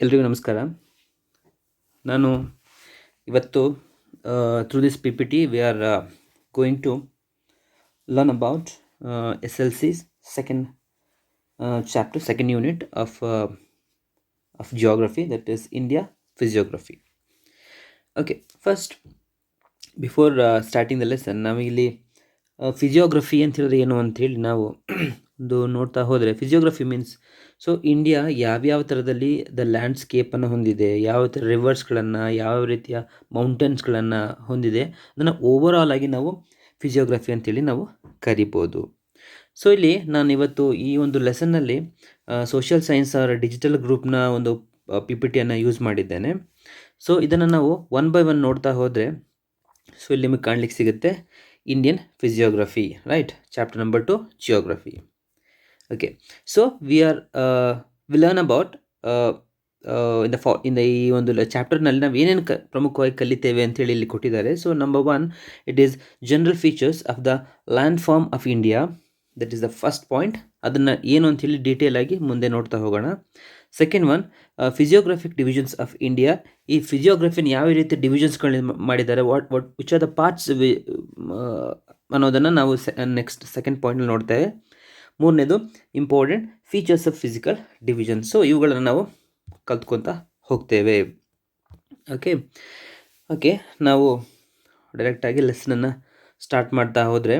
ಎಲ್ರಿಗೂ ನಮಸ್ಕಾರ. ನಾನು ಇವತ್ತು through this P P T we are going to learn about SLC second chapter, second unit of geography, that is India Physiography. Okay, first before starting the lesson, ನಾವಿಲ್ಲಿ ಫಿಸಿಯೋಗ್ರಫಿ ಅಂತ ಹೇಳಿದ್ರೆ ಏನು ಅಂತೇಳಿ ನಾವು ಒಂದು ನೋಡ್ತಾ ಹೋದರೆ, ಫಿಸಿಯೋಗ್ರಫಿ ಮೀನ್ಸ್ ಸೊ ಇಂಡಿಯಾ ಯಾವ್ಯಾವ ಥರದಲ್ಲಿ ದ ಲ್ಯಾಂಡ್ಸ್ಕೇಪನ್ನು ಹೊಂದಿದೆ, ಯಾವ ಥರ ರಿವರ್ಸ್ಗಳನ್ನು, ಯಾವ ರೀತಿಯ ಮೌಂಟೇನ್ಸ್ಗಳನ್ನು ಹೊಂದಿದೆ, ಅದನ್ನು ಓವರಾಲ್ ಆಗಿ ನಾವು ಫಿಸಿಯೋಗ್ರಫಿ ಅಂತೇಳಿ ನಾವು ಕರಿಬೋದು. ಸೊ ಇಲ್ಲಿ ನಾನು ಇವತ್ತು ಈ ಒಂದು ಲೆಸನ್ನಲ್ಲಿ ಸೋಷಿಯಲ್ ಸೈನ್ಸ್ ಅವರ ಡಿಜಿಟಲ್ ಗ್ರೂಪ್ನ ಒಂದು ಪಿ ಪಿ ಟಿಯನ್ನು ಯೂಸ್ ಮಾಡಿದ್ದೇನೆ. ಸೊ ಇದನ್ನು ನಾವು ಒನ್ ಬೈ ಒನ್ ನೋಡ್ತಾ ಹೋದರೆ, ಸೊ ಇಲ್ಲಿ ನಿಮಗೆ ಕಾಣಲಿಕ್ಕೆ ಸಿಗುತ್ತೆ Indian physiography, right? Chapter number 2 geography. Okay, so we learn about ಈ ಒಂದು ಚಾಪ್ಟರ್ನಲ್ಲಿ ನಾವು ಏನೇನು ಪ್ರಮುಖವಾಗಿ ಕಲಿತೇವೆ ಅಂತೇಳಿ ಇಲ್ಲಿ ಕೊಟ್ಟಿದ್ದಾರೆ. So number 1, it is general features of the land form of India. That is the first point. ಅದನ್ನು ಏನು ಅಂತೇಳಿ ಡೀಟೇಲ್ ಆಗಿ ಮುಂದೆ ನೋಡ್ತಾ ಹೋಗೋಣ. Second one, physiographic divisions of India. ಈ ಫಿಸಿಯೋಗ್ರಫಿನ ಯಾವ ರೀತಿ ಡಿವಿಷನ್ಸ್ಗಳನ್ನ ಮಾಡಿದ್ದಾರೆ, ವಿಚ್ ಆರ್ ದ ಪಾರ್ಟ್ಸ್ ಅನ್ನೋದನ್ನು ನಾವು ನೆಕ್ಸ್ಟ್ ಸೆಕೆಂಡ್ ಪಾಯಿಂಟಲ್ಲಿ ನೋಡ್ತೇವೆ. ಮೂರನೇದು, important features of physical division. So ಇವುಗಳನ್ನು ನಾವು ಕಲ್ತ್ಕೊತಾ ಹೋಗ್ತೇವೆ. ಓಕೆ, ನಾವು ಡೈರೆಕ್ಟಾಗಿ ಲೆಸನನ್ನು ಸ್ಟಾರ್ಟ್ ಮಾಡ್ತಾ ಹೋದರೆ,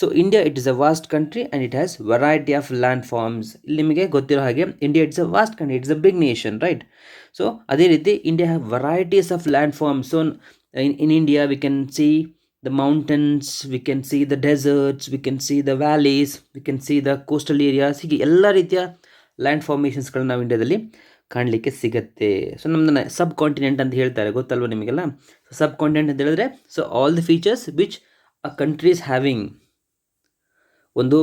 so India it is a vast country and it has variety of land forms. ಇಲ್ಲಿ ನಿಮಗೆ ಗೊತ್ತಿರೋ ಹಾಗೆ India it's a vast country, it's a big nation, right? So ಅದೇ ರೀತಿ India have varieties of land forms. So in India we can see the mountains, we can see the deserts, we can see the valleys, we can see the coastal areas. ಹೀಗೆ ಎಲ್ಲ ರೀತಿಯ land ಫಾರ್ಮೇಷನ್ಸ್ಗಳನ್ನ ನಾವು ಇಂಡಿಯಾದಲ್ಲಿ ಕಾಣಲಿಕ್ಕೆ ಸಿಗುತ್ತೆ. So ನಮ್ಮದನ್ನು ಸಬ್ continent ಅಂತ ಹೇಳ್ತಾರೆ, ಗೊತ್ತಲ್ವ ನಿಮಗೆಲ್ಲ? ಸೊ ಸಬ್ ಕಾಂಟಿನೆಂಟ್ ಅಂತ ಹೇಳಿದ್ರೆ, so all the features which a country is having. ಒಂದು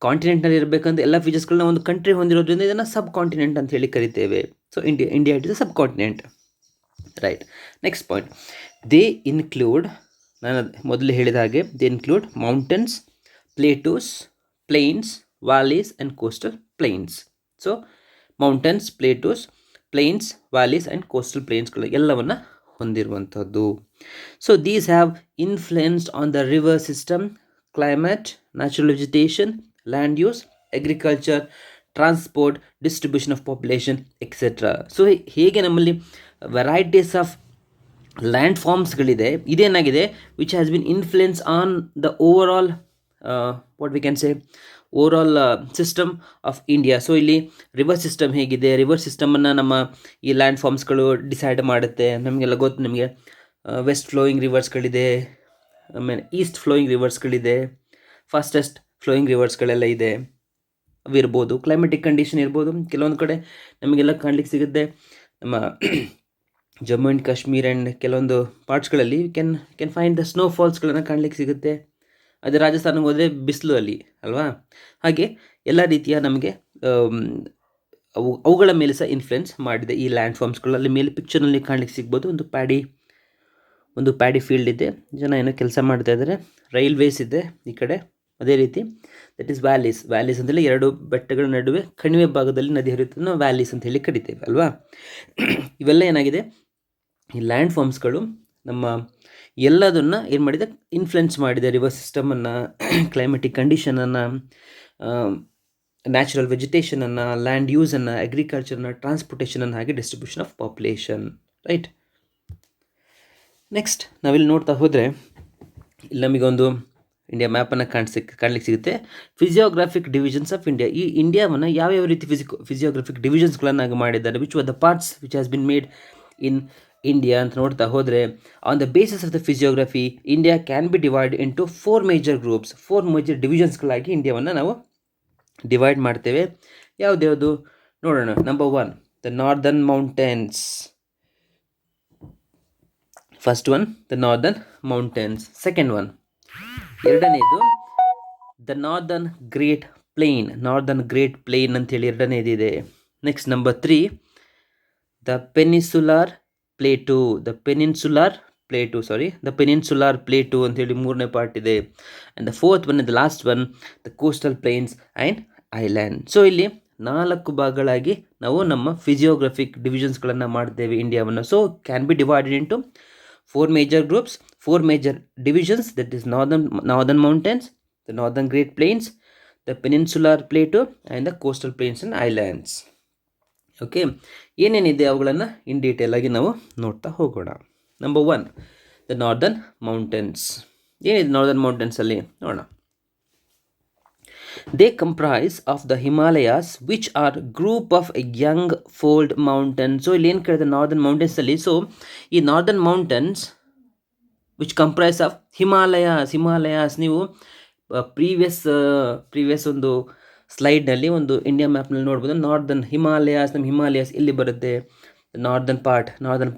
ಕಾಂಟಿನೆಂಟ್ನಲ್ಲಿ ಇರಬೇಕಂತ ಎಲ್ಲ ಫೀಚರ್ಸ್ಗಳನ್ನ ಒಂದು ಕಂಟ್ರಿ ಹೊಂದಿರೋದ್ರಿಂದ ಇದನ್ನು ಸಬ್ ಕಾಂಟಿನೆಂಟ್ ಅಂತ ಹೇಳಿ ಕರಿತೇವೆ. So India it is a subcontinent, right? Next point, they include, ನಾನು ಮೊದಲು ಹೇಳಿದ ಹಾಗೆ, they include mountains, plateaus, plains, valleys and coastal plains. So mountains, plateaus, plains, valleys and coastal ಪ್ಲೇನ್ಸ್ಗಳು ಎಲ್ಲವನ್ನು ಹೊಂದಿರುವಂಥದ್ದು. So these have influenced on the river system, climate, natural vegetation, land use, agriculture, transport, distribution of population, etcetera. So ಹೇಗೆ ನಮ್ಮಲ್ಲಿ varieties of land ಫಾರ್ಮ್ಸ್ಗಳಿದೆ, ಇದೇನಾಗಿದೆ, which has been influence on the overall what we can say overall system of India. So ಇಲ್ಲಿ river system ಹೇಗಿದೆ, river ಸಿಸ್ಟಮನ್ನು ನಮ್ಮ ಈ land ಫಾರ್ಮ್ಸ್ಗಳು decide ಮಾಡುತ್ತೆ. ನಮಗೆಲ್ಲ ಗೊತ್ತು, ನಿಮಗೆ ವೆಸ್ಟ್ ಫ್ಲೋಯಿಂಗ್ ರಿವರ್ಸ್ಗಳಿದೆ, ಆಮೇಲೆ ಈಸ್ಟ್ ಫ್ಲೋಯಿಂಗ್ ರಿವರ್ಸ್ಗಳಿದೆ, ಫಾಸ್ಟೆಸ್ಟ್ ಫ್ಲೋಯಿಂಗ್ ರಿವರ್ಸ್ಗಳೆಲ್ಲ ಇದೆ. ಅವಿರ್ಬೋದು, ಕ್ಲೈಮೆಟಿಕ್ ಕಂಡೀಷನ್ ಇರ್ಬೋದು. ಕೆಲವೊಂದು ಕಡೆ ನಮಗೆಲ್ಲ ಕಾಣಲಿಕ್ಕೆ ಸಿಗುತ್ತೆ, ನಮ್ಮ ಜಮ್ಮು ಆ್ಯಂಡ್ ಕಾಶ್ಮೀರ್ ಆ್ಯಂಡ್ ಕೆಲವೊಂದು ಪಾರ್ಟ್ಸ್ಗಳಲ್ಲಿ ಕ್ಯಾನ್ ಫೈಂಡ್ ದ ಸ್ನೋ ಫಾಲ್ಸ್ಗಳನ್ನು ಕಾಣಲಿಕ್ಕೆ ಸಿಗುತ್ತೆ. ಅದೇ ರಾಜಸ್ಥಾನಕ್ಕೆ ಹೋದರೆ ಬಿಸಿಲು ಅಲ್ಲಿ ಅಲ್ವಾ? ಹಾಗೆ ಎಲ್ಲ ರೀತಿಯ ನಮಗೆ ಅವುಗಳ ಮೇಲೆ ಸಹ ಇನ್ಫ್ಲುಯೆನ್ಸ್ ಮಾಡಿದೆ ಈ ಲ್ಯಾಂಡ್ ಫಾರ್ಮ್ಸ್ಗಳಲ್ಲಿ. ಮೇಲೆ ಪಿಕ್ಚರ್ನಲ್ಲಿ ಕಾಣಲಿಕ್ಕೆ ಸಿಗ್ಬೋದು, ಒಂದು ಪ್ಯಾಡಿ ಫೀಲ್ಡ್ ಇದೆ, ಜನ ಏನೋ ಕೆಲಸ ಮಾಡ್ತಾ ಇದ್ದಾರೆ, ರೈಲ್ವೇಸ್ ಇದೆ ಈ ಕಡೆ. ಅದೇ ರೀತಿ ದಟ್ ಈಸ್ ವ್ಯಾಲೀಸ್ ಅಂತೇಳಿ ಎರಡು ಬೆಟ್ಟಗಳ ನಡುವೆ ಕಣಿವೆ ಭಾಗದಲ್ಲಿ ನದಿ ಹರಿಯುತ್ತೆ, ನಾವು ವ್ಯಾಲೀಸ್ ಅಂತ ಹೇಳಿ ಕರಿತೇವೆ ಅಲ್ವಾ? ಇವೆಲ್ಲ ಏನಾಗಿದೆ, ಈ ಲ್ಯಾಂಡ್ ಫಾರ್ಮ್ಸ್ಗಳು ನಮ್ಮ ಎಲ್ಲದನ್ನು ಏನು ಮಾಡಿದೆ, ಇನ್ಫ್ಲುಯೆನ್ಸ್ ಮಾಡಿದೆ. ರಿವರ್ ಸಿಸ್ಟಮನ್ನು, ಕ್ಲೈಮೆಟಿಕ್ ಕಂಡೀಷನನ್ನು, ನ್ಯಾಚುರಲ್ ವೆಜಿಟೇಷನನ್ನು, ಲ್ಯಾಂಡ್ ಯೂಸನ್ನು, ಅಗ್ರಿಕಲ್ಚರ್ನ, ಟ್ರಾನ್ಸ್ಪೋರ್ಟೇಷನನ್ನು, ಹಾಗೆ distribution of population, right? Next ನಾವಿಲ್ಲಿ ನೋಡ್ತಾ ಹೋದರೆ, ಇಲ್ಲಿ ನಮಗೊಂದು ಇಂಡಿಯಾ ಮ್ಯಾಪನ್ನು ಕಾಣಲಿಕ್ಕೆ ಸಿಗುತ್ತೆ. Physiographic divisions of India. ಈ ಇಂಡಿಯಾವನ್ನು ಯಾವ್ಯಾವ ರೀತಿ ಫಿಸಿಯೋಗ್ರಾಫಿಕ್ ಡಿವಿಷನ್ಸ್ಗಳನ್ನಾಗಿ ಮಾಡಿದ್ದಾರೆ, which are the parts which has been made in India ಅಂತ ನೋಡ್ತಾ ಹೋದರೆ, on the basis of the physiography India can be divide into 4 major groups. 4 major ಡಿವಿಷನ್ಸ್ಗಳಾಗಿ ಇಂಡಿಯಾವನ್ನು ನಾವು ಡಿವೈಡ್ ಮಾಡ್ತೇವೆ. ಯಾವುದ್ಯಾವುದು ನೋಡೋಣ. Number 1, the northern mountains. First one, the northern mountains. Second one, ಎರಡನೇದು the northern great plain. Northern great plain ಅಂತೇಳಿ ಎರಡನೇದಿದೆ. Next number 3, the peninsular plateau. The peninsular plateau ಅಂತೇಳಿ ಮೂರನೇ ಪಾರ್ಟ್ ಇದೆ. And the fourth one, the last one, the coastal plains and island. So ಇಲ್ಲಿ 4 ಭಾಗಗಳಾಗಿ ನಾವು ನಮ್ಮ ಫಿಸಿಯೋಗ್ರಫಿಕ್ ಡಿವಿಷನ್ಸ್ಗಳನ್ನು ಮಾಡ್ತೇವೆ ಇಂಡಿಯಾವನ್ನು. So can be divided into 4 major groups, 4 major divisions, that is northern mountains, the northern great plains, the peninsular plateau and the coastal plains and islands. Okay, ಏನೇನಿದೆ ಅವುಗಳನ್ನು in detail ಆಗಿ ನಾವು ನೋಡ್ತಾ ಹೋಗೋಣ. Number 1, the northern mountains. ಏನಿದೆ northern ಮೌಂಟೇನ್ಸಲ್ಲಿ ನೋಡೋಣ. They comprise of the Himalayas, which are group of young fold mountains. So ಇಲ್ಲಿ ಏನು ಕೇಳಿದೆ ನಾರ್ದರ್ನ್ ಮೌಂಟೇನ್ಸ್ ಅಲ್ಲಿ. ಸೊ ಈ northern mountains which comprise of Himalayas ನೀವು ಪ್ರೀವಿಯಸ್ ಒಂದು ಸ್ಲೈಡ್ನಲ್ಲಿ ಒಂದು ಇಂಡಿಯಾ ಮ್ಯಾಪ್ನಲ್ಲಿ ನೋಡ್ಬೋದು. ನಾರ್ದರ್ನ್ ಹಿಮಾಲಯಾಸ್, ನಮ್ಮ ಹಿಮಾಲಯಾಸ್ ಇಲ್ಲಿ ಬರುತ್ತೆ. ನಾರ್ದರ್ನ್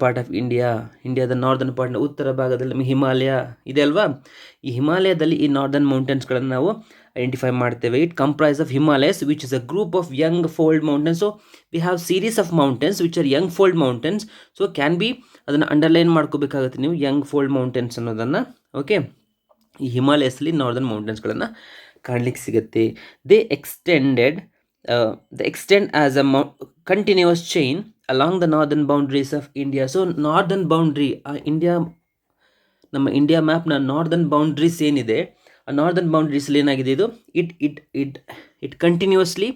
ಪಾರ್ಟ್ ಆಫ್ ಇಂಡಿಯಾದ ನಾರ್ದರ್ನ್ ಪಾರ್ಟ್ನ ಉತ್ತರ ಭಾಗದಲ್ಲಿ ನಮ್ಮ ಹಿಮಾಲಯ ಇದೆ ಅಲ್ವಾ. ಈ ಹಿಮಾಲಯದಲ್ಲಿ ಈ ನಾರ್ದರ್ನ್ ಮೌಂಟೇನ್ಸ್ಗಳನ್ನು ನಾವು ಐಡೆಂಟಿಫೈ ಮಾಡ್ತೇವೆ. It comprise of Himalayas which is a group of Young fold mountains. So we have series of mountains which are Young fold mountains. So can B ಅದನ್ನು ಅಂಡರ್ಲೈನ್ ಮಾಡ್ಕೋಬೇಕಾಗುತ್ತೆ ನೀವು, ಯಂಗ್ ಫೋಲ್ಡ್ ಮೌಂಟೇನ್ಸ್ ಅನ್ನೋದನ್ನು. Okay, ಈ ಹಿಮಾಲಯಸ್ಲಿ northern ಮೌಂಟೇನ್ಸ್ಗಳನ್ನು ಕಾಣಲಿಕ್ಕೆ ಸಿಗುತ್ತೆ. They extend as a continuous chain along the northern boundaries of India. So northern boundary, ನಮ್ಮ India ಮ್ಯಾಪ್ನ northern boundaries ಏನಿದೆ, ಆ ನಾರ್ದರ್ನ್ ಬೌಂಡ್ರೀಸಲ್ಲಿ ಏನಾಗಿದೆ ಇದು, it continuously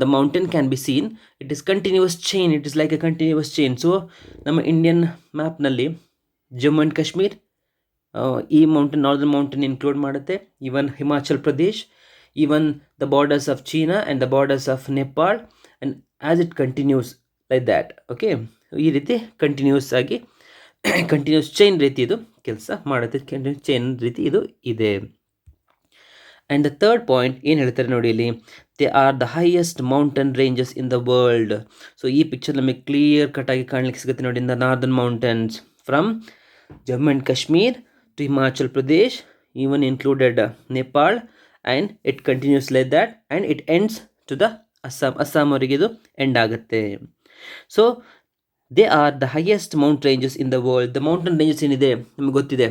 the mountain can be seen. It is continuous chain, it is like a continuous chain. So ನಮ್ಮ Indian ಮ್ಯಾಪ್ನಲ್ಲಿ Jammu and Kashmir ಈ ನಾರ್ದರ್ನ್ ಮೌಂಟೇನ್ ಇನ್ಕ್ಲೂಡ್ ಮಾಡುತ್ತೆ. Even Himachal Pradesh, even the borders of China and the borders of Nepal, and as it continues like that. Okay, ಈ ರೀತಿ continuous ಆಗಿ continuous chain ರೀತಿ ಇದು ಕೆಲಸ ಮಾಡುತ್ತೆ, ಕಂಟಿನ್ಯೂಸ್ ಚೈನ್ ರೀತಿ ಇದು ಇದೆ. ಆ್ಯಂಡ್ ದ ಥರ್ಡ್ ಪಾಯಿಂಟ್ ಏನು ಹೇಳ್ತಾರೆ ನೋಡಿ ಇಲ್ಲಿ, they are the highest mountain ranges in the world. So ಈ ಪಿಕ್ಚರ್ ನಮಗೆ ಕ್ಲಿಯರ್ ಕಟ್ ಆಗಿ ಕಾಣಲಿಕ್ಕೆ ಸಿಗುತ್ತೆ ನೋಡಿ. In the northern mountains from Jammu and Kashmir to Himachal Pradesh, even included Nepal, and it continues like that and it ends to the Assam ಅವರಿಗೆ ಇದು end ಆಗುತ್ತೆ. So they are the highest Mount ranges in the world. The mountain ranges ಏನಿದೆ ನಿಮಗೆ ಗೊತ್ತಿದೆ,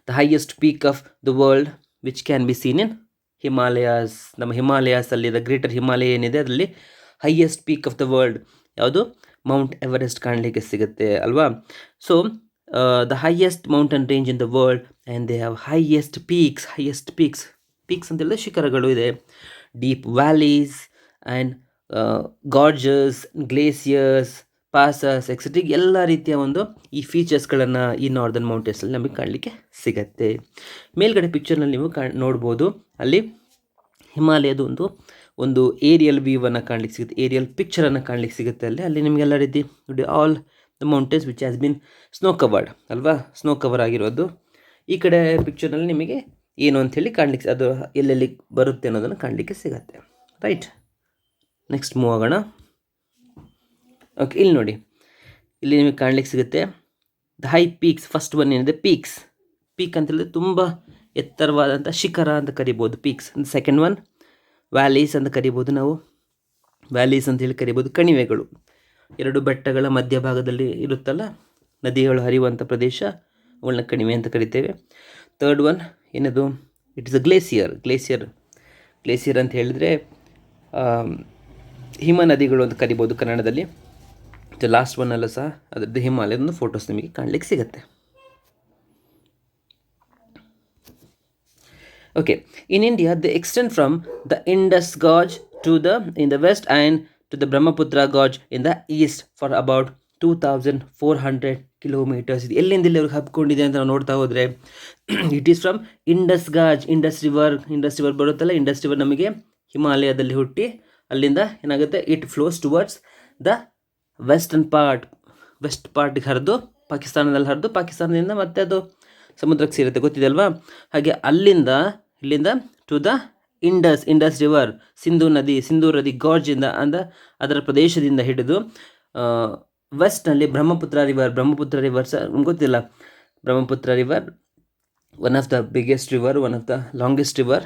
the highest peak of the world which can be seen in Himalayas. ನಮ್ಮ ಹಿಮಾಲಯಾಸಲ್ಲಿ the greater Himalaya ಏನಿದೆ ಅದರಲ್ಲಿ highest peak of the world ಯಾವುದು, Mount Everest ಕಾಣಲಿಕ್ಕೆ ಸಿಗುತ್ತೆ ಅಲ್ವಾ. So the highest mountain range in the world, and they have highest peaks ಅಂತ ಹೇಳಿದ್ರೆ ಶಿಖರಗಳು ಇದೆ, deep valleys and gorges, glaciers, passes etcetera, ಎಲ್ಲ ರೀತಿಯ ಒಂದು ಈ ಫೀಚರ್ಸ್ಗಳನ್ನು ಈ ನಾರ್ದರ್ನ್ ಮೌಂಟೇನ್ಸಲ್ಲಿ ನಮಗೆ ಕಾಣಲಿಕ್ಕೆ ಸಿಗತ್ತೆ. ಮೇಲ್ಗಡೆ ಪಿಕ್ಚರ್ನಲ್ಲಿ ನೀವು ನೋಡ್ಬೋದು, ಅಲ್ಲಿ ಹಿಮಾಲಯದ ಒಂದು ಏರಿಯಲ್ ವ್ಯೂವನ್ನು ಕಾಣಲಿಕ್ಕೆ ಸಿಗುತ್ತೆ, ಏರಿಯಲ್ ಪಿಕ್ಚರನ್ನು ಕಾಣಲಿಕ್ಕೆ ಸಿಗುತ್ತೆ. ಅಲ್ಲಿ ನಿಮಗೆಲ್ಲ ರೀತಿ ನೋಡಿ, all the mountains which has bin snow covered ಅಲ್ವಾ, ಸ್ನೋ ಕವರ್ ಆಗಿರೋದು. ಈ ಕಡೆ ಪಿಕ್ಚರ್ನಲ್ಲಿ ನಿಮಗೆ ಏನು ಅಂಥೇಳಿ ಕಾಣಲಿಕ್ಕೆ, ಅದು ಎಲ್ಲೆಲ್ಲಿ ಬರುತ್ತೆ ಅನ್ನೋದನ್ನು ಕಾಣಲಿಕ್ಕೆ ಸಿಗತ್ತೆ. ರೈಟ್, ನೆಕ್ಸ್ಟ್ ಮೂವ್ ಆಗೋಣ. ಓಕೆ, ಇಲ್ಲಿ ನೋಡಿ, ಇಲ್ಲಿ ನಿಮಗೆ ಕಾಣಲಿಕ್ಕೆ ಸಿಗುತ್ತೆ the high peaks. First one ಏನಿದೆ ಪೀಕ್ ಅಂತ ಹೇಳಿದ್ರೆ ತುಂಬ ಎತ್ತರವಾದಂಥ ಶಿಖರ ಅಂತ ಕರಿಬೋದು ಪೀಕ್ಸ್. ಸೆಕೆಂಡ್ ಒನ್ ವ್ಯಾಲೀಸ್ ಅಂತ ಕರಿಬೋದು, ನಾವು ವ್ಯಾಲೀಸ್ ಅಂತೇಳಿ ಕರಿಬೋದು, ಕಣಿವೆಗಳು. 2 ಬೆಟ್ಟಗಳ ಮಧ್ಯಭಾಗದಲ್ಲಿ ಇರುತ್ತಲ್ಲ, ನದಿಗಳು ಹರಿಯುವಂಥ ಪ್ರದೇಶ, ಅವುಗಳನ್ನ ಕಣಿವೆ ಅಂತ ಕರಿತೇವೆ. ಥರ್ಡ್ ಒನ್ ಏನದು, ಇಟ್ ಇಸ್ ಅ ಗ್ಲೇಸಿಯರ್ ಅಂತ ಹೇಳಿದರೆ ಹಿಮ ನದಿಗಳು ಅಂತ ಕರಿಬೋದು ಕನ್ನಡದಲ್ಲಿ. ಲಾಸ್ಟ್ ಒನ್ ಅಲ್ಲ ಸಹ ಅದರದ್ದು ಹಿಮಾಲಯದ ಫೋಟೋಸ್ ನಿಮಗೆ ಕಾಣಲಿಕ್ಕೆ ಸಿಗುತ್ತೆ. Okay, in India they extend from the Indus gauge in the west and to the Brahmaputra Gorge in the east for about 2400 kilometers. ಇದು ಎಲ್ಲಿಂದ ಇಲ್ಲಿವರೆಗೆ ಹಬ್ಕೊಂಡಿದೆ ಅಂತ ನಾವು ನೋಡ್ತಾ ಹೋದರೆ, it is from Indus river ಬರುತ್ತಲ್ಲ, ಇಂಡಸ್ ರಿವರ್ ನಮಗೆ ಹಿಮಾಲಯದಲ್ಲಿ ಹುಟ್ಟಿ ಅಲ್ಲಿಂದ ಏನಾಗುತ್ತೆ, it flows towards the west ಪಾರ್ಟ್ಗೆ ಹರಿದು ಪಾಕಿಸ್ತಾನದಿಂದ ಮತ್ತೆ ಅದು ಸಮುದ್ರಕ್ಕೆ ಸೇರುತ್ತೆ, ಗೊತ್ತಿದೆ ಅಲ್ವಾ. ಹಾಗೆ ಇಲ್ಲಿಂದ to the Indus river, Sindhu ನದಿ ಗಾರ್ಜಿಂದ ಅದರ ಪ್ರದೇಶದಿಂದ ಹಿಡಿದು ವೆಸ್ಟ್ನಲ್ಲಿ ಬ್ರಹ್ಮಪುತ್ರ ರಿವರ್ ಸಹ ಗೊತ್ತಿಲ್ಲ. Brahmaputra river one of the biggest river, one of the longest river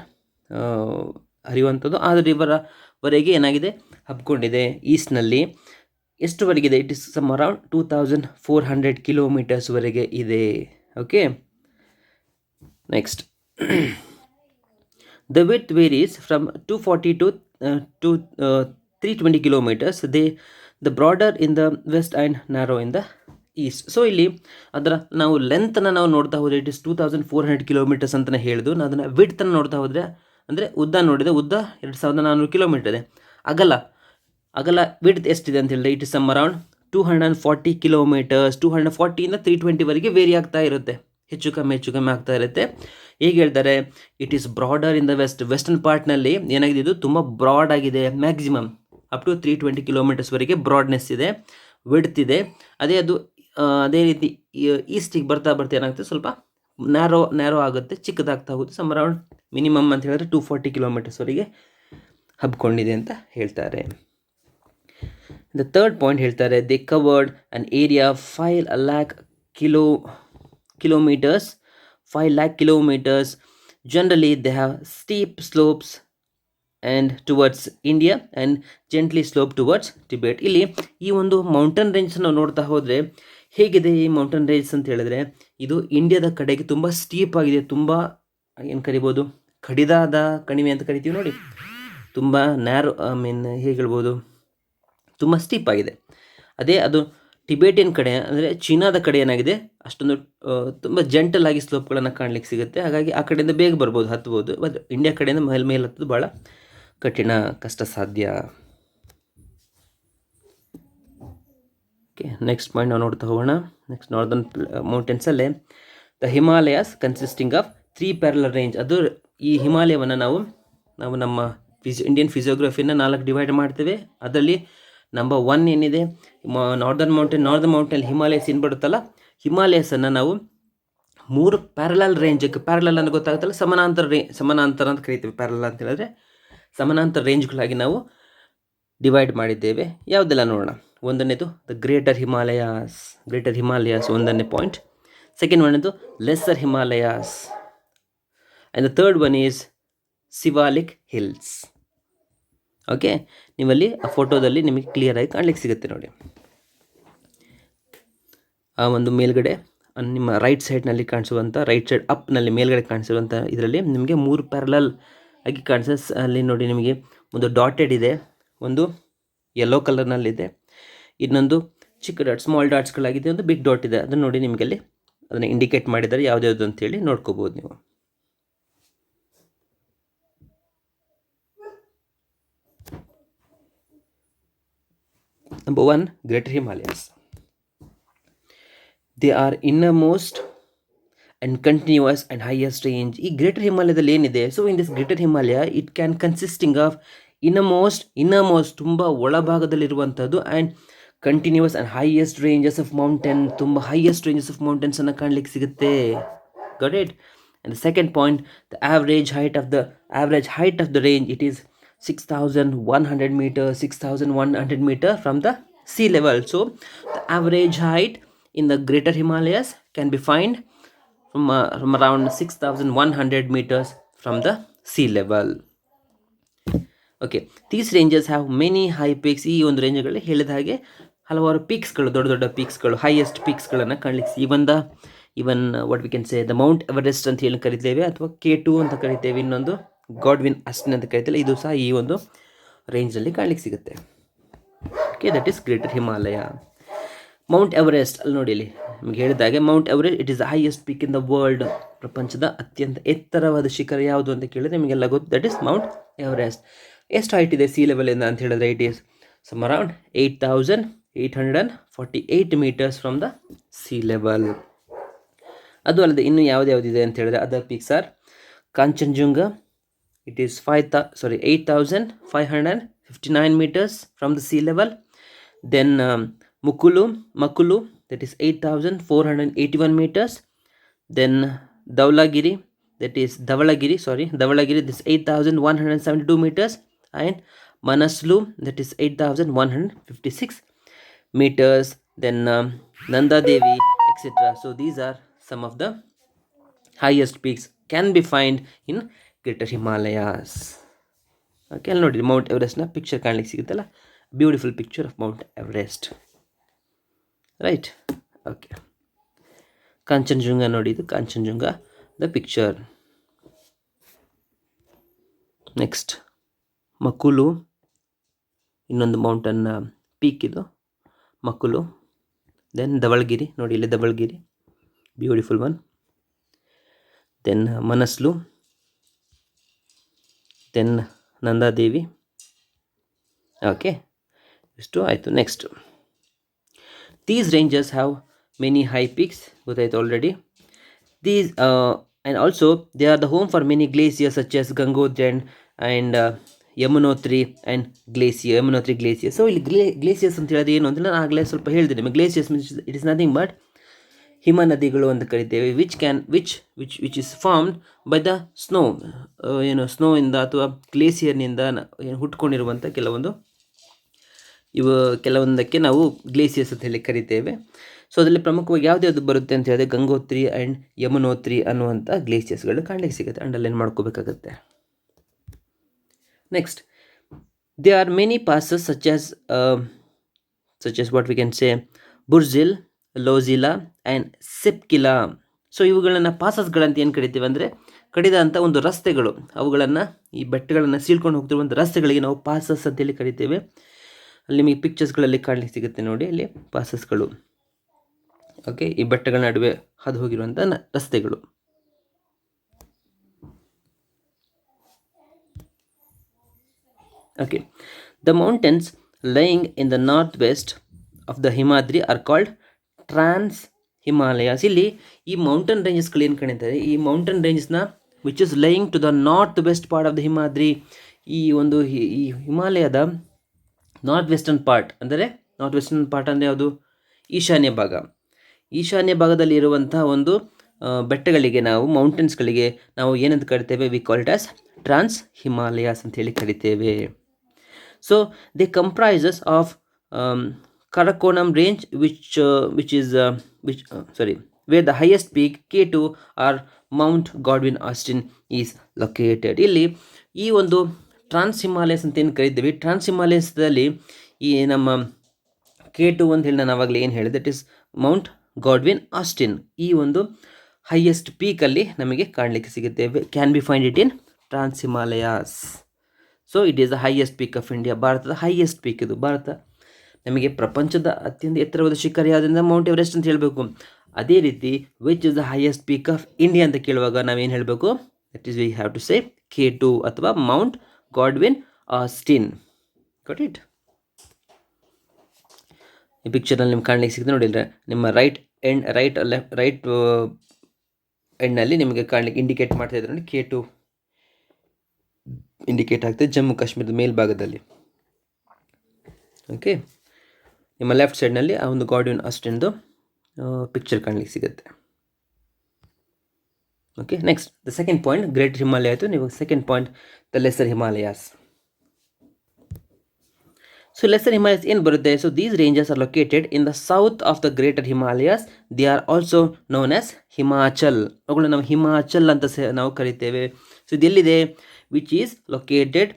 ಹರಿಯುವಂಥದ್ದು. ಆ ರಿವರ್ವರೆಗೆ ಏನಾಗಿದೆ, ಹಬ್ಕೊಂಡಿದೆ. ಈಸ್ಟ್ನಲ್ಲಿ ಎಷ್ಟುವರೆಗಿದೆ, ಇಟ್ ಇಸ್ ಸಮ್ ಅರೌಂಡ್ 2400 ಕಿಲೋಮೀಟರ್ಸ್ವರೆಗೆ ಇದೆ. Okay, next, the width varies from 240 to to 320 kilometers. The broader in the west and narrow in the East. So ಇಲ್ಲಿ ಅದರ ನಾವು ಲೆಂತನ್ನು ನಾವು ನೋಡ್ತಾ ಹೋದರೆ ಇಟ್ ಇಸ್ 2400 ಕಿಲೋಮೀಟರ್ಸ್ ಅಂತಲೇ ಹೇಳಿದ್ದು. ನಾವು ಅದನ್ನು ವಿಡ್ತನ್ನು ನೋಡ್ತಾ ಹೋದರೆ ಅಂದರೆ ಉದ್ದ ನೋಡಿದೆ, ಉದ್ದ 2400 ಕಿಲೋಮೀಟರ್ ಇದೆ. ಅಗಲ ವಿಡ್ತ್ ಎಷ್ಟಿದೆ ಅಂತ ಹೇಳಿದ್ರೆ ಇಟ್ ಇಸ್ ಸಮ್ ಅರೌಂಡ್ 240 ಕಿಲೋಮೀಟರ್ಸ್. 240ಇಂದ 320ವರೆಗೆ ವೇರಿ ಆಗ್ತಾ ಇರುತ್ತೆ, ಹೆಚ್ಚು ಕಮ್ಮಿ ಆಗ್ತಾ ಇರುತ್ತೆ. ಹೇಗೆ ಹೇಳ್ತಾರೆ, it is broader in the western ಪಾರ್ಟ್ನಲ್ಲಿ ಏನಾಗಿದೆ, ಇದು ತುಂಬ ಬ್ರಾಡ್ ಆಗಿದೆ. ಮ್ಯಾಕ್ಸಿಮಮ್ ಅಪ್ ಟು 320 ಕಿಲೋಮೀಟರ್ಸ್ವರೆಗೆ ಬ್ರಾಡ್ನೆಸ್ ಇದೆ, ವಿಡ್ತ್ ಇದೆ. ಅದೇ ರೀತಿ ಈಸ್ಟಿಗೆ ಬರ್ತಾ ಏನಾಗುತ್ತೆ, ಸ್ವಲ್ಪ ನ್ಯಾರೋ ಆಗುತ್ತೆ, ಚಿಕ್ಕದಾಗ್ತಾ ಹೋಗುತ್ತೆ. ಸಮ್ ಅರೌಂಡ್ ಮಿನಿಮಮ್ ಅಂತ ಹೇಳಿದ್ರೆ 240 ಕಿಲೋಮೀಟರ್ಸ್ವರೆಗೆ ಹಬ್ಕೊಂಡಿದೆ ಅಂತ ಹೇಳ್ತಾರೆ. ದ ಥರ್ಡ್ ಪಾಯಿಂಟ್ ಹೇಳ್ತಾರೆ, they covered an area 5 lakh kilometers. 5 lakh kilometers. Generally they have steep slopes and towards India and gently slope towards Tibet. ಇಲ್ಲಿ ಈ ಒಂದು ಮೌಂಟೇನ್ ರೇಂಜ್ ನಾವು ನೋಡ್ತಾ ಹೋದರೆ ಹೇಗಿದೆ ಈ ಮೌಂಟೇನ್ ರೇಂಜ್ ಅಂತ ಹೇಳಿದ್ರೆ, ಇದು ಇಂಡಿಯಾದ ಕಡೆಗೆ ತುಂಬ ಸ್ಟೀಪ್ ಆಗಿದೆ, ತುಂಬ ಏನು ಕರಿಬೋದು, ಕಡಿದಾದ ಕಣಿವೆ ಅಂತ ಕರಿತೀವಿ ನೋಡಿ, ತುಂಬ ನ್ಯಾರೋ, ಹೇಗೆ ಹೇಳ್ಬೋದು, ತುಂಬ ಸ್ಟೀಪ್ ಆಗಿದೆ. ಅದು ಟಿಬೇಟಿಯನ್ ಕಡೆ ಅಂದರೆ ಚೀನಾದ ಕಡೆ ಏನಾಗಿದೆ, ಅಷ್ಟೊಂದು ತುಂಬ ಜೆಂಟಲ್ ಆಗಿ ಸ್ಲೋಪ್ಗಳನ್ನು ಕಾಣಲಿಕ್ಕೆ ಸಿಗುತ್ತೆ. ಹಾಗಾಗಿ ಆ ಕಡೆಯಿಂದ ಬೇಗ ಹತ್ಬೋದು. ಬಟ್ ಇಂಡಿಯಾ ಕಡೆಯಿಂದ ಮೇಲೆ ಹತ್ತೋದು ಭಾಳ ಕಠಿಣ, ಕಷ್ಟ ಸಾಧ್ಯ. ಓಕೆ, ನೆಕ್ಸ್ಟ್ ಪಾಯಿಂಟ್ ನಾವು ನೋಡ್ತಾ ಹೋಗೋಣ. ನೆಕ್ಸ್ಟ್ ನಾರ್ದರ್ನ್ ಮೌಂಟೇನ್ಸಲ್ಲೇ the Himalayas consisting of 3 parallel range. ಅದು ಈ ಹಿಮಾಲಯವನ್ನು ನಾವು ನಮ್ಮ ಇಂಡಿಯನ್ ಫಿಸಿಯೋಗ್ರಫಿನ 4 ಡಿವೈಡ್ ಮಾಡ್ತೇವೆ. ಅದರಲ್ಲಿ ನಂಬರ್ 1 ಏನಿದೆ, ನಾರ್ದರ್ನ್ ಮೌಂಟೇನ್ ಹಿಮಾಲಯಸ್ ಏನು ಬರುತ್ತಲ್ಲ, ಹಿಮಾಲಯಸನ್ನು ನಾವು 3 ಪ್ಯಾರಲಲ್ ರೇಂಜಕ್ಕೆ, ಪ್ಯಾರಲಲ್ ಅಂತ ಗೊತ್ತಾಗುತ್ತಲ್ಲ, ಸಮಾನಾಂತರ ಅಂತ ಕರಿತೀವಿ. ಪ್ಯಾರಲಲ್ ಅಂತ ಹೇಳಿದ್ರೆ ಸಮಾನಾಂತರ ರೇಂಜ್ಗಳಾಗಿ ನಾವು ಡಿವೈಡ್ ಮಾಡಿದ್ದೇವೆ. ಯಾವುದೆಲ್ಲ ನೋಡೋಣ. ಒಂದನೇದು ದ ಗ್ರೇಟರ್ ಹಿಮಾಲಯಾಸ್, ಒಂದನೇ ಪಾಯಿಂಟ್. ಸೆಕೆಂಡ್ ಒನ್ ಇದು lesser Himalayas, and the third one is Siwalik hills. Okay, ನೀವಲ್ಲಿ ಆ ಫೋಟೋದಲ್ಲಿ ನಿಮಗೆ ಕ್ಲಿಯರಾಗಿ ಕಾಣಲಿಕ್ಕೆ ಸಿಗುತ್ತೆ ನೋಡಿ. ಆ ಒಂದು ಮೇಲ್ಗಡೆ ನಿಮ್ಮ ರೈಟ್ ಸೈಡ್ನಲ್ಲಿ ಕಾಣಿಸುವಂಥ, ರೈಟ್ ಸೈಡ್ ಅಪ್ನಲ್ಲಿ ಮೇಲ್ಗಡೆ ಕಾಣಿಸಿರುವಂಥ ಇದರಲ್ಲಿ ನಿಮಗೆ 3 ಪ್ಯಾರಲಲ್ ಆಗಿ ಕಾಣಿಸ್. ಅಲ್ಲಿ ನೋಡಿ, ನಿಮಗೆ ಒಂದು ಡಾಟೆಡ್ ಇದೆ, ಒಂದು ಯೆಲ್ಲೋ ಕಲರ್ನಲ್ಲಿದೆ, ಇನ್ನೊಂದು ಚಿಕ್ಕ ಡಾಟ್, ಸ್ಮಾಲ್ ಡಾಟ್ಸ್ಗಳಾಗಿದೆ, ಒಂದು ಬಿಗ್ ಡಾಟ್ ಇದೆ. ಅದನ್ನು ನೋಡಿ, ನಿಮಗೆ ಅಲ್ಲಿ ಅದನ್ನು ಇಂಡಿಕೇಟ್ ಮಾಡಿದ್ದಾರೆ ಯಾವುದ್ಯಾವುದು ಅಂತೇಳಿ ನೋಡ್ಕೋಬೋದು ನೀವು. Number 1, Greater Himalayas. They are innermost and continuous and highest range. ಈ ಗ್ರೇಟರ್ ಹಿಮಾಲಯದಲ್ಲಿ ಏನಿದೆ, so in this greater Himalaya it can consisting of innermost ತುಂಬ ಒಳಭಾಗದಲ್ಲಿರುವಂಥದ್ದು, and continues and highest ranges of mountain, ತುಂಬ ಹೈಯೆಸ್ಟ್ ರೇಂಜಸ್ ಆಫ್ ಮೌಂಟೇನ್ಸನ್ನು ಕಾಣಲಿಕ್ಕೆ ಸಿಗುತ್ತೆ. Got it? And the second point, the average height of the range it is 6,100 meters from the sea level. So the average height in the Greater Himalayas can be found from around 6,100 meters from the sea level. Okay, these ranges have many high peaks. ಈ ಒಂದು ರೇಂಜ್ಗಳಲ್ಲಿ ಹೇಳಿದ ಹಾಗೆ ಹಲವಾರು ಪೀಕ್ಸ್ಗಳು, ದೊಡ್ಡ ಪೀಕ್ಸ್ಗಳು, highest ಪೀಕ್ಸ್ಗಳನ್ನು ಕಾಣಲಿಕ್ಕೆ, even what we can say the mount Everest ಅಂತ ಹೇಳಿ ಕರಿತೇವೆ, ಅಥವಾ K2 ಅಂತ ಕರಿತೇವೆ, ಇನ್ನೊಂದು ಗಾಡ್ವಿನ್ ಅಸ್ಟಿನ್ ಅಂತ ಕರಿತೇವೆ. ಇದು ಸಹ ಈ ಒಂದು ರೇಂಜ್ನಲ್ಲಿ ಕಾಣಲಿಕ್ಕೆ ಸಿಗುತ್ತೆ. Okay, that is greater Himalaya. Mount Everest ಅಲ್ಲಿ ನೋಡಿ, ಇಲ್ಲಿ ನಿಮಗೆ ಹೇಳಿದಾಗೆ mount Everest it is the highest peak in the world. ಪ್ರಪಂಚದ ಅತ್ಯಂತ ಎತ್ತರವಾದ ಶಿಖರ ಯಾವುದು ಅಂತ ಕೇಳಿದ್ರೆ ನಿಮಗೆಲ್ಲ ಗೊತ್ತು, ದಟ್ ಈಸ್ ಮೌಂಟ್ ಎವರೆಸ್ಟ್. ಎಷ್ಟು ಹೈಟ್ ಇದೆ ಸಿ ಲೆವೆಲಿಂದ ಅಂತ ಹೇಳಿದ್ರೆ it is some around 8,848 meters from the sea level. ಅದು ಅಲ್ಲದೆ ಇನ್ನು ಯಾವುದಿದೆ ಅಂತ ಹೇಳಿದ್ರೆ other peaks are Kanchenjunga, it is 8,559 meters from the sea level. Then Makulu, that is 8,481 meters. Then Dhaulagiri, this 8,172 meters. And Manaslu, that is 8,156 meters. Then Nanda Devi, etc. So these are some of the highest peaks can be found in greater Himalayas. Okay, ಅಲ್ಲಿ ನೋಡಿ mount ಎವರೆಸ್ಟ್ನ picture ಕಾಣಲಿಕ್ಕೆ ಸಿಗುತ್ತಲ್ಲ, beautiful picture of mount Everest, right? Okay, Kanchenjunga ನೋಡಿ, ಇದು ಕಾಂಚನಜುಂಗ ದ picture. Next Makalu, ಇನ್ನೊಂದು ಮೌಂಟನ್ ಪೀಕ್ ಇದು ಮಕುಲು. ದೆನ್ ಧವಳಗಿರಿ, ನೋಡಿ ಇಲ್ಲಿ Dhaulagiri, beautiful one. Then Manaslu, then Nanda Devi. Okay, ಇಷ್ಟು ಆಯಿತು. Next, these ranges have many high peaks, ಗೊತ್ತಾಯ್ತು already. These and also they are the home for many glaciers such as Gangotri and Yamunotri and Yamunotri glacier. So ಇಲ್ಲಿ glaciers ಅಂತ ಹೇಳೋದು ಏನು ಅಂತ ನಾನು ಆಗಲೇ ಸ್ವಲ್ಪ ಹೇಳಿದೆ ನಿಮಗೆ. Glaciers means it is nothing but ಹಿಮ ನದಿಗಳು ಅಂತ ಕರಿತೇವೆ, which is formed by the snow, ಸ್ನೋಯಿಂದ ಅಥವಾ ಗ್ಲೇಸಿಯರ್ನಿಂದ ಹುಟ್ಕೊಂಡಿರುವಂಥ ಕೆಲವೊಂದಕ್ಕೆ ನಾವು ಗ್ಲೇಸಿಯರ್ಸ್ ಅಂತ ಹೇಳಿ ಕರಿತೇವೆ. ಸೊ ಅದರಲ್ಲಿ ಪ್ರಮುಖವಾಗಿ ಯಾವ್ದು ಬರುತ್ತೆ ಅಂತ ಹೇಳಿದ್ರೆ ಗಂಗೋತ್ರಿ ಆ್ಯಂಡ್ ಯಮುನೋತ್ರಿ ಅನ್ನುವಂಥ ಗ್ಲೇಸಿಯರ್ಸ್ಗಳು ಕಾಣಲಿಕ್ಕೆ ಸಿಗುತ್ತೆ. ಅಂಡರ್ಲೈನ್ ಮಾಡ್ಕೋಬೇಕಾಗತ್ತೆ. Next, they are many passes such as what we can say Burzil, Zojila and Shipkila. So ಇವುಗಳನ್ನು ಪಾಸಸ್ಗಳಂತ ಏನು ಕರಿತೀವಿ ಅಂದರೆ ಕಡಿದಂಥ ಒಂದು ರಸ್ತೆಗಳು, ಅವುಗಳನ್ನು ಈ ಬೆಟ್ಟಗಳನ್ನು ಸೀಳ್ಕೊಂಡು ಹೋಗ್ತಿರುವಂಥ ರಸ್ತೆಗಳಿಗೆ ನಾವು ಪಾಸಸ್ ಅಂತೇಳಿ ಕರಿತೇವೆ. ಅಲ್ಲಿ ನಿಮಗೆ ಪಿಕ್ಚರ್ಸ್ಗಳಲ್ಲಿ ಕಾಣಲಿಕ್ಕೆ ಸಿಗುತ್ತೆ ನೋಡಿ, ಅಲ್ಲಿ ಪಾಸಸ್ಗಳು. ಓಕೆ, ಈ ಬೆಟ್ಟಗಳ ನಡುವೆ ಹಾದು ಹೋಗಿರುವಂಥ ರಸ್ತೆಗಳು. Okay, the mountains lying in the north west of the Himadri are called trans Himalayas. ಇಲ್ಲಿ ಈ ಮೌಂಟೇನ್ ರೇಂಜಸ್ಗಳು ಏನು ಕಾಣಿದ್ದಾರೆ, ಈ ಮೌಂಟೇನ್ ರೇಂಜಸ್ನ which is lying to the north west part of the Himadri. ಈ ಹಿಮಾಲಯದ ನಾರ್ತ್ ವೆಸ್ಟರ್ನ್ ಪಾರ್ಟ್ ಅಂದರೆ ಯಾವುದು, ಈಶಾನ್ಯ ಭಾಗದಲ್ಲಿ ಇರುವಂತಹ ಒಂದು ಬೆಟ್ಟಗಳಿಗೆ ನಾವು ಮೌಂಟೇನ್ಸ್ಗಳಿಗೆ ನಾವು ಏನಂತ ಕರಿತೇವೆ, we call it as trans Himalayas ಅಂತ ಹೇಳಿ ಕರಿತೇವೆ. So they comprises of Karakoram range where the highest peak K2 or mount Godwin Austen is located. ಇಲ್ಲಿ ಈ ಒಂದು ಟ್ರಾನ್ಸ್ ಹಿಮಾಲಯಸ್ ಅಂತ ಏನು ಕರಿತೀವಿ, ಟ್ರಾನ್ಸ್ ಹಿಮಾಲಯಸ್ದಲ್ಲಿ ಈ ನಮ್ಮ K2 ಅಂತ ಹೇಳಿ ನಾನು ಆವಾಗಲೇ ಏನು ಹೇಳಿದೆ, that is mount Godwin Austen. ಈ ಒಂದು ಹೈಯೆಸ್ಟ್ ಪೀಕಲ್ಲಿ ನಮಗೆ ಕಾಣಲಿಕ್ಕೆ ಸಿಗುತ್ತೆ. Can be find it in trans Himalayas. So it is the highest peak of India. ಭಾರತದ ಹೈಯೆಸ್ಟ್ ಪೀಕ್ ಇದು. ಭಾರತ ನಮಗೆ ಪ್ರಪಂಚದ ಅತ್ಯಂತ ಎತ್ತರವಾದ ಶಿಖರ ಯಾವುದರಿಂದ ಮೌಂಟ್ ಎವರೆಸ್ಟ್ ಅಂತ ಹೇಳಬೇಕು. ಅದೇ ರೀತಿ which is the highest peak of India ಅಂತ ಕೇಳುವಾಗ ನಾವೇನು ಹೇಳಬೇಕು, that is we have to say K2 ಅಥವಾ mount Godwin Austen. Got it? ಈ ಪಿಕ್ಚರ್ನಲ್ಲಿ ನಿಮ್ಗೆ ಕಾಣಲಿಕ್ಕೆ ಸಿಗುತ್ತೆ ನೋಡಿದ್ರೆ, ನಿಮ್ಮ ರೈಟ್ ಎಂಡ್ನಲ್ಲಿ ನಿಮಗೆ ಕಾಣಲಿಕ್ಕೆ ಇಂಡಿಕೇಟ್ ಮಾಡ್ತಾ ಇದ್ದಾರೆ ನೋಡಿ, K2 ಇಂಡಿಕೇಟ್ ಆಗ್ತದೆ ಜಮ್ಮು ಕಾಶ್ಮೀರದ ಮೇಲ್ಭಾಗದಲ್ಲಿ. ಓಕೆ, ನಿಮ್ಮ ಲೆಫ್ಟ್ ಸೈಡ್ನಲ್ಲಿ ಆ ಒಂದು ಗಾಡ್ವಿನ್ ಆಸ್ಟಿನ್ದು ಪಿಕ್ಚರ್ ಕಾಣಲಿಕ್ಕೆ ಸಿಗುತ್ತೆ. Okay, next the second point greater Himalaya ಆಯಿತು. ನೀವು second point the lesser Himalayas. So lesser Himalayas ಏನು ಬರುತ್ತೆ, so these ranges are located in the south of the greater Himalayas. They are also known as Himachal. ಅವುಗಳು ನಾವು ಹಿಮಾಚಲ್ ಅಂತ ನಾವು ಕರಿತೇವೆ. ಸೊ ಇದೆಲ್ಲಿದೆ, which is located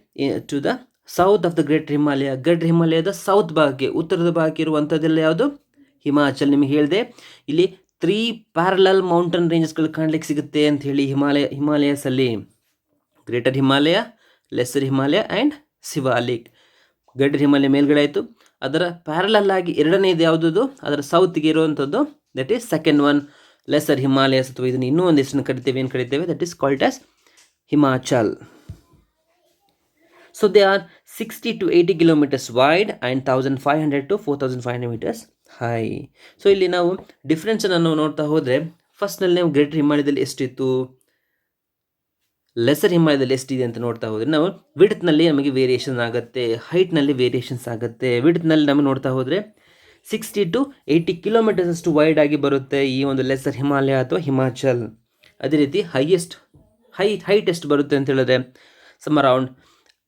to the south of the greater Himalaya. Greater ಹಿಮಾಲಯದ south ಭಾಗಕ್ಕೆ, ಉತ್ತರದ ಭಾಗಕ್ಕೆ ಇರುವಂಥದ್ದೆಲ್ಲ ಯಾವುದು, ಹಿಮಾಚಲ್. ನಿಮಗೆ ಹೇಳಿದೆ ಇಲ್ಲಿ 3 ಪ್ಯಾರಲಲ್ ಮೌಂಟೇನ್ ರೇಂಜಸ್ಗಳು ಕಾಣಲಿಕ್ಕೆ ಸಿಗುತ್ತೆ ಅಂತ ಹೇಳಿ ಹಿಮಾಲಯಸಲ್ಲಿ. Greater Himalaya, lesser Himalaya and Siwalik. Greater Himalaya ಮೇಲ್ಗಡೆ ಆಯಿತು, ಅದರ ಪ್ಯಾರಲಲ್ ಆಗಿ ಎರಡನೇದು ಯಾವುದದು, ಅದರ ಸೌತ್ಗೆ ಇರುವಂಥದ್ದು, that is second one lesser Himalayas, ಅಥವಾ ಇದನ್ನು ಇನ್ನೂ ಒಂದು ಹೆಸರನ್ನು ಕರಿತೇವೆ, ಏನು ಕರಿತೇವೆ, that is called as Himachal. So they are 60 to 80 kilometers wide and 1500 to 4500 meters high. So ಇಲ್ಲಿ ನಾವು ಡಿಫ್ರೆನ್ಸನ್ನು ನೋಡ್ತಾ ಹೋದರೆ, ಫಸ್ಟ್ನಲ್ಲಿ ನಾವು ಗ್ರೇಟರ್ ಹಿಮಾಲಯದಲ್ಲಿ ಎಷ್ಟಿತ್ತು, ಲೆಸರ್ ಹಿಮಾಲಯದಲ್ಲಿ ಎಷ್ಟಿದೆ ಅಂತ ನೋಡ್ತಾ ಹೋದರೆ ನಾವು ವಿಡ್ತ್ನಲ್ಲಿ ನಮಗೆ ವೇರಿಯೇಷನ್ ಆಗುತ್ತೆ, ಹೈಟ್ನಲ್ಲಿ ವೇರಿಯೇಷನ್ಸ್ ಆಗುತ್ತೆ. ವಿಡ್ತ್ನಲ್ಲಿ ನಮಗೆ ನೋಡ್ತಾ ಹೋದರೆ 60 to 80 kilometers ಅಷ್ಟು ವೈಡ್ ಆಗಿ ಬರುತ್ತೆ ಈ ಒಂದು ಲೆಸರ್ ಹಿಮಾಲಯ ಅಥವಾ ಹಿಮಾಚಲ್. ಅದೇ ರೀತಿ ಹೈಟ್ ಎಷ್ಟು ಬರುತ್ತೆ ಅಂತ ಹೇಳಿದ್ರೆ, some around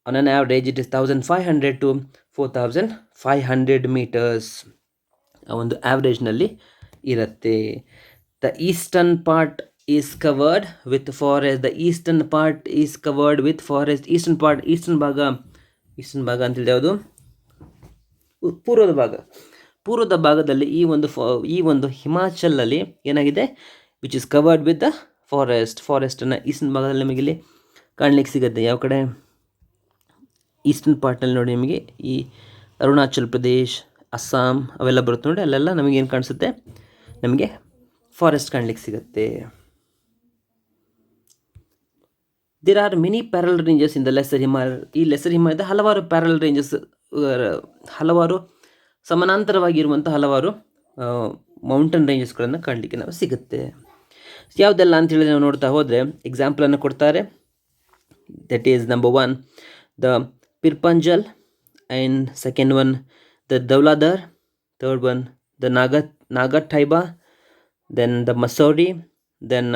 on an average it is 1500 to 4500 meters ಆ ಒಂದು ಆವ್ರೇಜ್ನಲ್ಲಿ ಇರುತ್ತೆ. The eastern part is covered with forest. The eastern part is covered with forest. Eastern ಭಾಗ ಅಂತೇಳಿ ಯಾವುದು, ಪೂರ್ವದ ಭಾಗದಲ್ಲಿ ಈ ಒಂದು ಹಿಮಾಚಲಲ್ಲಿ ಏನಾಗಿದೆ, which is covered with the ಫಾರೆಸ್ಟನ್ನು ಈಸ್ಟರ್ನ್ ಭಾಗದಲ್ಲಿ ನಮಗೆ ಇಲ್ಲಿ ಕಾಣಲಿಕ್ಕೆ ಸಿಗುತ್ತೆ. ಯಾವ ಕಡೆ, ಈಸ್ಟರ್ನ್ ಪಾರ್ಟ್ನಲ್ಲಿ ನೋಡಿ ನಿಮಗೆ ಈ ಅರುಣಾಚಲ್ ಪ್ರದೇಶ್, ಅಸ್ಸಾಂ ಅವೆಲ್ಲ ಬರುತ್ತೆ ನೋಡಿ, ಅಲ್ಲೆಲ್ಲ ನಮಗೇನು ಕಾಣಿಸುತ್ತೆ, ನಮಗೆ ಫಾರೆಸ್ಟ್ ಕಾಣಲಿಕ್ಕೆ ಸಿಗುತ್ತೆ. There are many parallel ranges in the lesser Himalaya. ಈ ಲೆಸರ್ ಹಿಮಾಲಯದ ಹಲವಾರು ಪ್ಯಾರಲ್ ರೇಂಜಸ್, ಹಲವಾರು ಸಮಾನಾಂತರವಾಗಿರುವಂಥ ಹಲವಾರು ಮೌಂಟನ್ ರೇಂಜಸ್ಗಳನ್ನು ಕಾಣಲಿಕ್ಕೆ ನಾವು ಸಿಗುತ್ತೆ. ಯಾವುದೆಲ್ಲ ಅಂತ ಹೇಳಿ ನಾವು ನೋಡ್ತಾ ಹೋದರೆ ಎಕ್ಸಾಂಪಲನ್ನು ಕೊಡ್ತಾರೆ. That is number 1 the Pir Panjal, and second one the Dhauladhar, third one the Nag Tibba, then the Mussoorie, then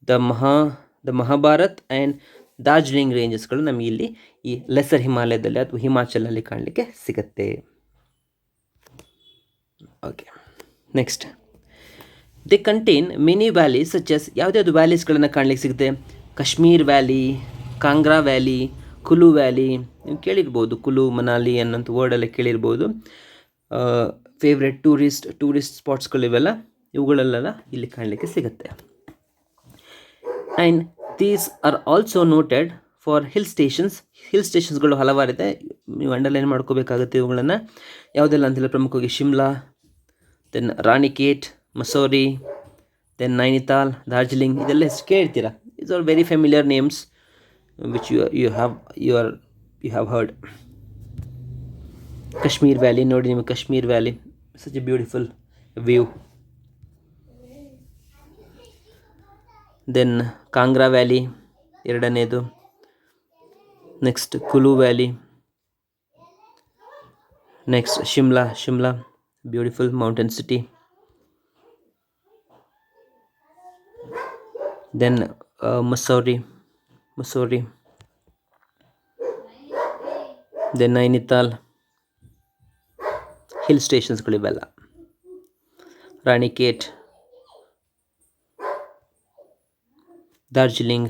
the Mahabharat and Darjeeling ರೇಂಜಸ್ಗಳು ನಮಗೆ ಇಲ್ಲಿ ಈ ಲೆಸರ್ ಹಿಮಾಲಯದಲ್ಲಿ ಅಥವಾ ಹಿಮಾಚಲಲ್ಲಿ ಕಾಣಲಿಕ್ಕೆ ಸಿಗುತ್ತೆ. Okay, next they contain many valleys such as, ಯಾವುದ್ಯಾವುದು ವ್ಯಾಲೀಸ್ಗಳನ್ನು ಕಾಣಲಿಕ್ಕೆ ಸಿಗುತ್ತೆ, Kashmir valley, Kangra valley, Kullu valley, ನೀವು ಕೇಳಿರ್ಬೋದು, ಕುಲು ಮನಾಲಿ ಅನ್ನೋಂಥ ವರ್ಡೆಲ್ಲ ಕೇಳಿರ್ಬೋದು. ಫೇವ್ರೆಟ್ ಟೂರಿಸ್ಟ್ ಸ್ಪಾಟ್ಸ್ಗಳಿವೆಲ್ಲ, ಇವುಗಳೆಲ್ಲ ಇಲ್ಲಿ ಕಾಣಲಿಕ್ಕೆ ಸಿಗುತ್ತೆ. And these are also noted for hill ಸ್ಟೇಷನ್ಸ್ಗಳು ಹಲವಾರಿದೆ, ನೀವು ಅಂಡರ್ಲೈನ್ ಮಾಡ್ಕೋಬೇಕಾಗುತ್ತೆ ಇವುಗಳನ್ನು. ಯಾವುದೆಲ್ಲ ಅಂತೆಲ್ಲ ಪ್ರಮುಖವಾಗಿ ಶಿಮ್ಲಾ, ದೆನ್ ರಾಣಿಕೇಟ್, ಮಸೂರಿ, ದೆನ್ ನೈನಿತಾಲ್, ಡಾರ್ಜಿಲಿಂಗ್, ಇದೆಲ್ಲ ಎಷ್ಟು ಕೇಳ್ತೀರಾ. Is are very familiar names which you have heard. Kashmir valley ನೋಡಿ, ನಿಮಗೆ Kashmir valley such a beautiful view. Then Kangra valley ಎರಡನೇದು, next Kullu valley, next Shimla beautiful mountain city, then Mussoorie, then Nainital, hill ಸ್ಟೇಷನ್ಸ್ಗಳಿವೆಲ್ಲ, ರಾಣಿಕೇಟ್, ಡಾರ್ಜಿಲಿಂಗ್.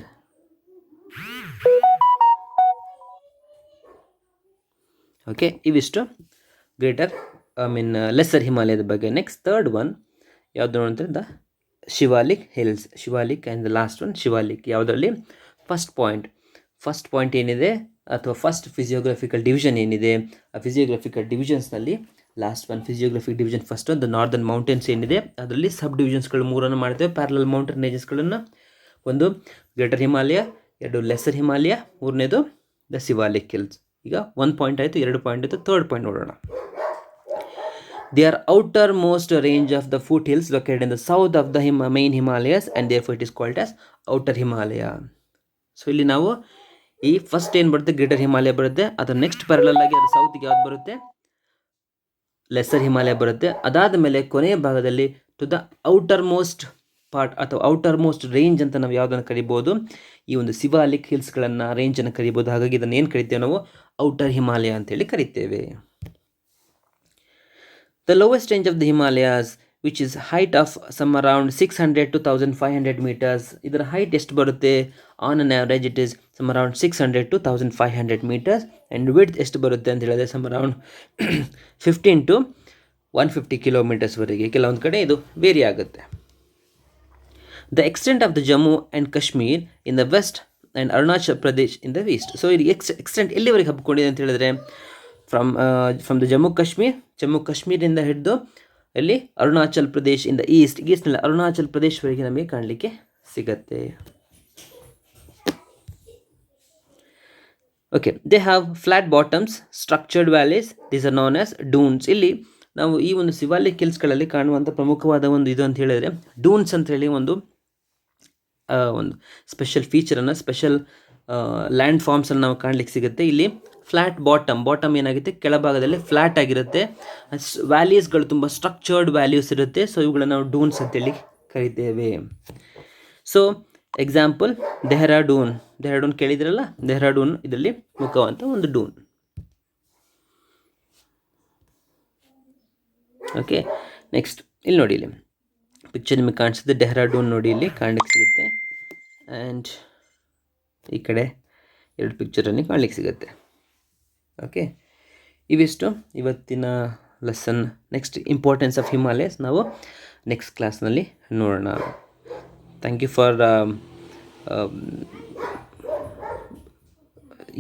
ಓಕೆ, ಇವಿಷ್ಟು ಗ್ರೇಟರ್ ಲೆಸರ್ ಹಿಮಾಲಯದ ಬಗ್ಗೆ. ನೆಕ್ಸ್ಟ್ ಥರ್ಡ್ ಒನ್ ಯಾವುದು ಅಂದರೆ the Shivalik hills. Shivalik and the last one Shivalik. ಯಾವುದರಲ್ಲಿ ಫಸ್ಟ್ ಪಾಯಿಂಟ್ ಏನಿದೆ ಅಥವಾ ಫಸ್ಟ್ ಫಿಸಿಯೋಗ್ರಫಿಕಲ್ ಡಿವಿಷನ್ ಏನಿದೆ, ಆ ಫಿಸಿಯೋಗ್ರಫಿಕಲ್ ಡಿವಿಷನ್ಸ್ನಲ್ಲಿ last one physiographic division first the northern mountains ಏನಿದೆ, ಅದರಲ್ಲಿ ಸಬ್ ಡಿವಿಷನ್ಸ್ಗಳು 3 ಮಾಡ್ತೇವೆ. ಪ್ಯಾರಲಲ್ ಮೌಂಟೇನ್ ರೇಂಜಸ್ಗಳನ್ನು, ಒಂದು ಗ್ರೇಟರ್ ಹಿಮಾಲಯ, 2 ಲೆಸರ್ ಹಿಮಾಲಯ, 3ನೇದು ದ ಶಿವಾಲಿಕ್ ಹಿಲ್ಸ್. ಈಗ 1 ಪಾಯಿಂಟ್ ಆಯಿತು, 2 ಪಾಯಿಂಟ್ ಆಯಿತು, ಥರ್ಡ್ ಪಾಯಿಂಟ್ ನೋಡೋಣ. They are outer most range of the foothills located in the south of the main Himalayas and therefore it is called as outer Himalaya. So ಇಲ್ಲಿ ನಾವು ಈ first ಏನು ಬರುತ್ತೆ greater Himalaya ಬರುತ್ತೆ, ಅದರ ನೆಕ್ಸ್ಟ್ ಪ್ಯಾರಲಲ್ ಆಗಿ ಅದರ ಸೌತ್ಗೆ ಯಾವ್ದು ಬರುತ್ತೆ, ಲೆಸರ್ ಹಿಮಾಲಯ ಬರುತ್ತೆ. ಅದಾದ ಮೇಲೆ ಕೊನೆಯ ಭಾಗದಲ್ಲಿ to the outer most part ಅಥವಾ ಔಟರ್ ಮೋಸ್ಟ್ ರೇಂಜ್ ಅಂತ ನಾವು ಯಾವುದನ್ನು ಕರಿಬೋದು, ಈ ಒಂದು ಶಿವಾಲಿಕ್ ಹಿಲ್ಸ್ಗಳನ್ನು ರೇಂಜನ್ನು ಕರಿಬೋದು. ಹಾಗಾಗಿ ಇದನ್ನು ಏನು ಕರಿತೇವೆ ನಾವು, ಔಟರ್ ಹಿಮಾಲಯ ಅಂತೇಳಿ ಕರಿತೇವೆ. The lowest range of the Himalayas which is height of some around 600 to 1500 metres. ಇದರ ಹೈಟ್ ಎಷ್ಟು ಬರುತ್ತೆ, on an average it is some around 600 to 1500 metres. And width ಎಷ್ಟು ಬರುತ್ತೆ ಅಂತ ಹೇಳಿದ್ರೆ ಸಮ್ ಅರೌಂಡ್ 15 to 150 ಕಿಲೋಮೀಟರ್ಸ್ವರೆಗೆ. ಕೆಲವೊಂದು ಕಡೆ ಇದು ವೇರಿ ಆಗುತ್ತೆ. The extent of the Jammu and Kashmir in the west and Arunachal Pradesh in the east. So ಇದು extent ಎಲ್ಲಿವರೆಗೆ ಹಬ್ಕೊಂಡಿದೆ ಅಂತ ಹೇಳಿದ್ರೆ ಫ್ರಮ್ ದ ಜಮ್ಮು ಕಾಶ್ಮೀರಿಂದ ಹಿಡಿದು ಅಲ್ಲಿ ಅರುಣಾಚಲ್ ಪ್ರದೇಶ್ ಇನ್ ದ ಈಸ್ಟ್ನಲ್ಲಿ ಅರುಣಾಚಲ್ ಪ್ರದೇಶವರೆಗೆ ನಮಗೆ ಕಾಣಲಿಕ್ಕೆ ಸಿಗತ್ತೆ. Okay, they have flat bottoms, structured valleys, these are known as Doons. ಇಲ್ಲಿ ನಾವು ಈ ಒಂದು ಶಿವಾಲಿಕ್ ಹಿಲ್ಸ್ಗಳಲ್ಲಿ ಕಾಣುವಂಥ ಪ್ರಮುಖವಾದ ಒಂದು ಇದು ಅಂತ ಹೇಳಿದರೆ ಡೂನ್ಸ್ ಅಂತ ಹೇಳಿ ಒಂದು ಸ್ಪೆಷಲ್ ಫೀಚರನ್ನು, ಸ್ಪೆಷಲ್ ಲ್ಯಾಂಡ್ ಫಾರ್ಮ್ಸನ್ನು ನಾವು ಕಾಣಲಿಕ್ಕೆ ಸಿಗುತ್ತೆ. ಇಲ್ಲಿ ಫ್ಲ್ಯಾಟ್ ಬಾಟಮ್ ಏನಾಗುತ್ತೆ, ಕೆಳಭಾಗದಲ್ಲಿ ಫ್ಲ್ಯಾಟ್ ಆಗಿರುತ್ತೆ. ವ್ಯಾಲೀಸ್ಗಳು ತುಂಬ ಸ್ಟ್ರಕ್ಚರ್ಡ್ ವ್ಯಾಲ್ಯೂಸ್ ಇರುತ್ತೆ. ಸೊ ಇವುಗಳನ್ನು ನಾವು ಡೂನ್ಸ್ ಅಂತೇಳಿ ಕರಿತೇವೆ. ಸೊ ಎಕ್ಸಾಂಪಲ್ ಡೆಹ್ರಾಡೂನ್ ಕೇಳಿದ್ರಲ್ಲ, ಡೆಹ್ರಾಡೂನ್ ಇದರಲ್ಲಿ ಮುಖವಂತ ಒಂದು ಡೂನ್. ಓಕೆ, ನೆಕ್ಸ್ಟ್ ಇಲ್ಲಿ ನೋಡಿ, ಇಲ್ಲಿ ಪಿಕ್ಚರ್ ನಿಮಗೆ ಕಾಣಿಸುತ್ತೆ, ಡೆಹ್ರಾಡೂನ್ ನೋಡಿ ಇಲ್ಲಿ ಕಾಣಲಿಕ್ಕೆ ಸಿಗುತ್ತೆ. ಆ್ಯಂಡ್ ಈ ಕಡೆ 2 ಪಿಕ್ಚರನ್ನು ಕಾಣಲಿಕ್ಕೆ ಸಿಗುತ್ತೆ. ಓಕೆ, ಇವಿಷ್ಟು ಇವತ್ತಿನ lesson. Next importance of Himalayas ನಾವು ನೆಕ್ಸ್ಟ್ ಕ್ಲಾಸ್ನಲ್ಲಿ ನೋಡೋಣ. ಥ್ಯಾಂಕ್ ಯು ಫಾರ್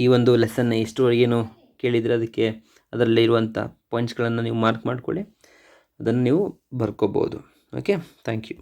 ಈ ಒಂದು ಲೆಸನ್ನ ಇಷ್ಟುವರೆಗೇನು ಕೇಳಿದರೆ ಅದಕ್ಕೆ ಅದರಲ್ಲಿ ಇರುವಂಥ ಪಾಯಿಂಟ್ಸ್ಗಳನ್ನು ನೀವು ಮಾರ್ಕ್ ಮಾಡ್ಕೊಳ್ಳಿ, ಅದನ್ನು ನೀವು ಬರ್ಕೋಬೋದು. Okay, thank you.